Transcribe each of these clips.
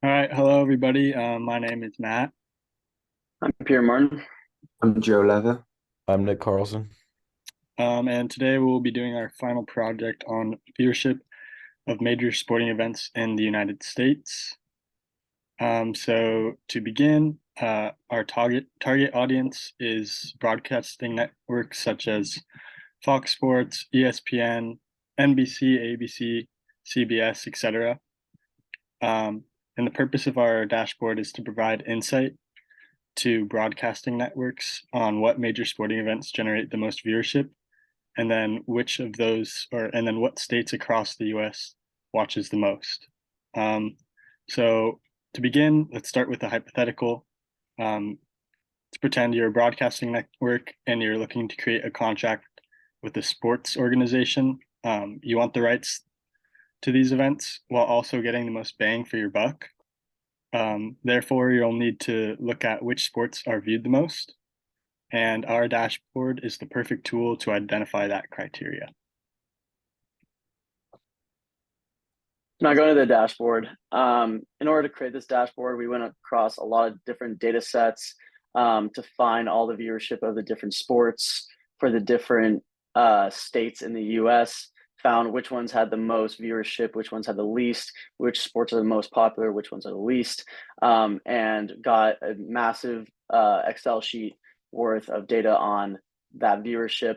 All right, hello everybody. My name is Matt. I'm Pierre Martin. I'm Joe Leather. I'm Nick Carlson. And today we'll be doing our final project on viewership of major sporting events in the United States. So to begin, our target audience is broadcasting networks such as Fox Sports, ESPN, NBC, ABC, CBS, etc. And the purpose of our dashboard is to provide insight to broadcasting networks on what major sporting events generate the most viewership, and then which of those, and then what states across the US watches the most. Um, so to begin, let's start with a hypothetical. To pretend you're a broadcasting network and you're looking to create a contract with a sports organization. You want the rights to these events while also getting the most bang for your buck. Therefore, you'll need to look at which sports are viewed the most, and our dashboard is the perfect tool to identify that criteria. Now going to the dashboard. In order to create this dashboard, we went across a lot of different data sets to find all the viewership of the different sports for the different states in the US, found which ones had the most viewership, which ones had the least, which sports are the most popular, which ones are the least, and got a massive Excel sheet worth of data on that viewership.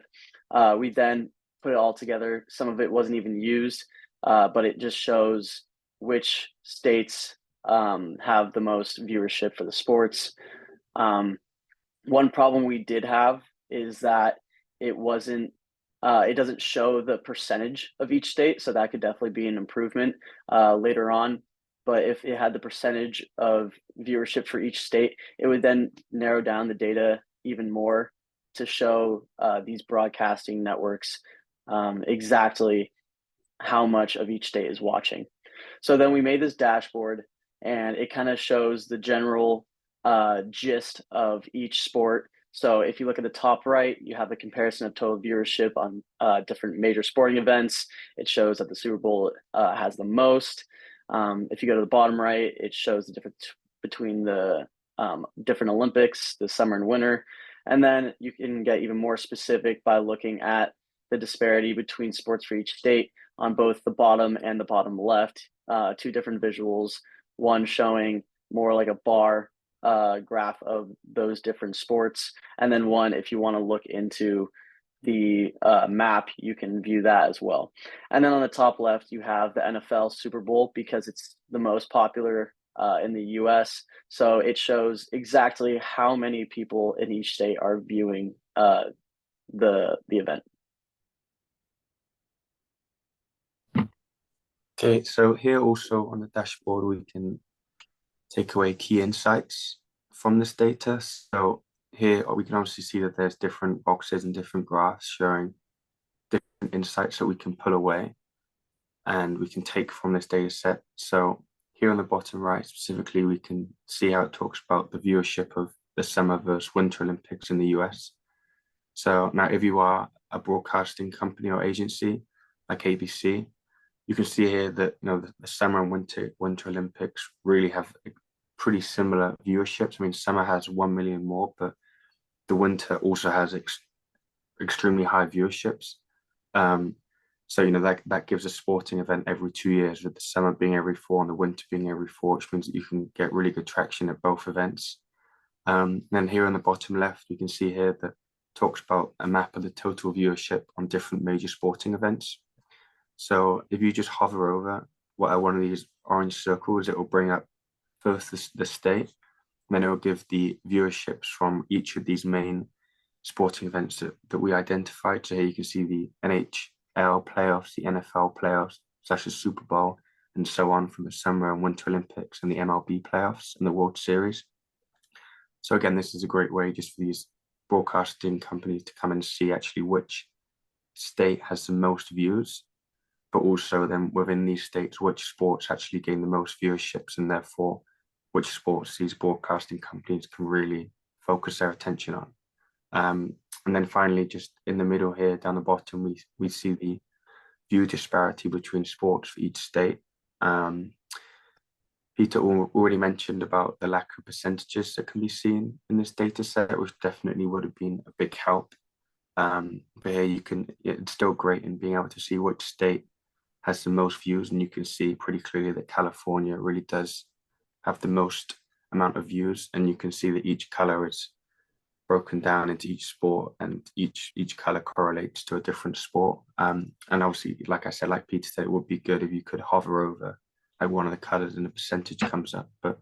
We then put it all together. Some of it wasn't even used, but it just shows which states have the most viewership for the sports. One problem we did have is that it wasn't it doesn't show the percentage of each state, so that could definitely be an improvement later on. But if it had the percentage of viewership for each state, it would then narrow down the data even more to show these broadcasting networks exactly how much of each state is watching. So then we made this dashboard, and it kind of shows the general gist of each sport. So if you look at the top right, you have the comparison of total viewership on different major sporting events. It shows that the Super Bowl has the most. If you go to the bottom right, it shows the difference between the different Olympics, the summer and winter. And then you can get even more specific by looking at the disparity between sports for each state on both the bottom and the bottom left, two different visuals, one showing more like a bar graph of those different sports, and then one, if you want to look into the map, you can view that as well. And then on the top left, you have the NFL Super Bowl because it's the most popular in the US. So it shows exactly how many people in each state are viewing the event. Okay, so here also on the dashboard, we can take away key insights from this data. So here we can obviously see that there's different boxes and different graphs showing different insights that we can pull away and we can take from this data set. So here on the bottom right, specifically, we can see how it talks about the viewership of the Summer versus Winter Olympics in the US. So now if you are a broadcasting company or agency like ABC, you can see here that the Summer and Winter Olympics really have pretty similar viewerships. I mean, summer has 1 million more, but the winter also has extremely high viewerships. So that gives a sporting event every 2 years, with the summer being every four and the winter being every four, which means that you can get really good traction at both events. Then here on the bottom left, we can see here that talks about a map of the total viewership on different major sporting events. So if you just hover over one of these orange circles, it will bring up first the state, and then it will give the viewerships from each of these main sporting events that we identified. So here you can see the NHL playoffs, the NFL playoffs, such as Super Bowl, and so on from the Summer and Winter Olympics and the MLB playoffs and the World Series. So again, this is a great way just for these broadcasting companies to come and see actually which state has the most views, but also then within these states, which sports actually gain the most viewerships, and therefore which sports these broadcasting companies can really focus their attention on. And then finally, just in the middle here, down the bottom, we see the view disparity between sports for each state. Peter already mentioned about the lack of percentages that can be seen in this data set, which definitely would have been a big help. But here it's still great in being able to see which state has the most views, and you can see pretty clearly that California really does have the most amount of views, and you can see that each color is broken down into each sport, and each color correlates to a different sport. And obviously, like I said, like Peter said, it would be good if you could hover over like one of the colors and the percentage comes up. But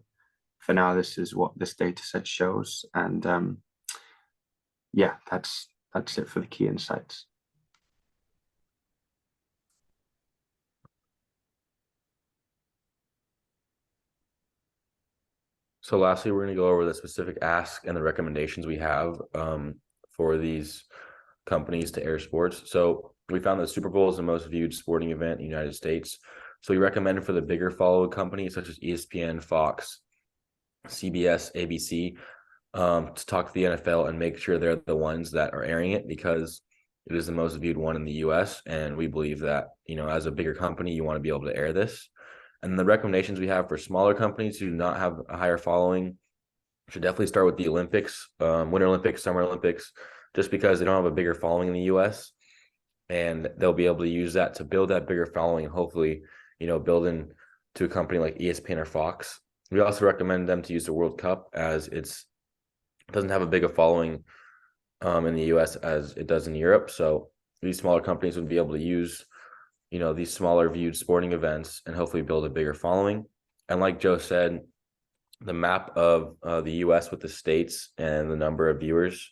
for now, this is what this data set shows, and yeah, that's it for the key insights. So lastly, we're going to go over the specific ask and the recommendations we have for these companies to air sports. So we found that Super Bowl is the most viewed sporting event in the United States. So we recommend for the bigger followed companies such as ESPN, Fox, CBS, ABC, to talk to the NFL and make sure they're the ones that are airing it, because it is the most viewed one in the US. And we believe that, as a bigger company, you want to be able to air this. And the recommendations we have for smaller companies who do not have a higher following should definitely start with the Olympics, Winter Olympics, Summer Olympics, just because they don't have a bigger following in the US. And they'll be able to use that to build that bigger following and hopefully, build into a company like ESPN or Fox. We also recommend them to use the World Cup, as it doesn't have a big a following in the US as it does in Europe. So these smaller companies would be able to use, these smaller viewed sporting events and hopefully build a bigger following. And like Joe said, the map of the US with the states and the number of viewers,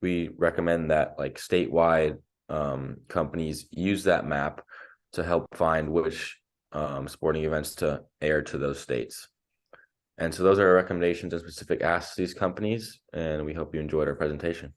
we recommend that like statewide companies use that map to help find which sporting events to air to those states. And so those are our recommendations and specific asks to these companies, and we hope you enjoyed our presentation.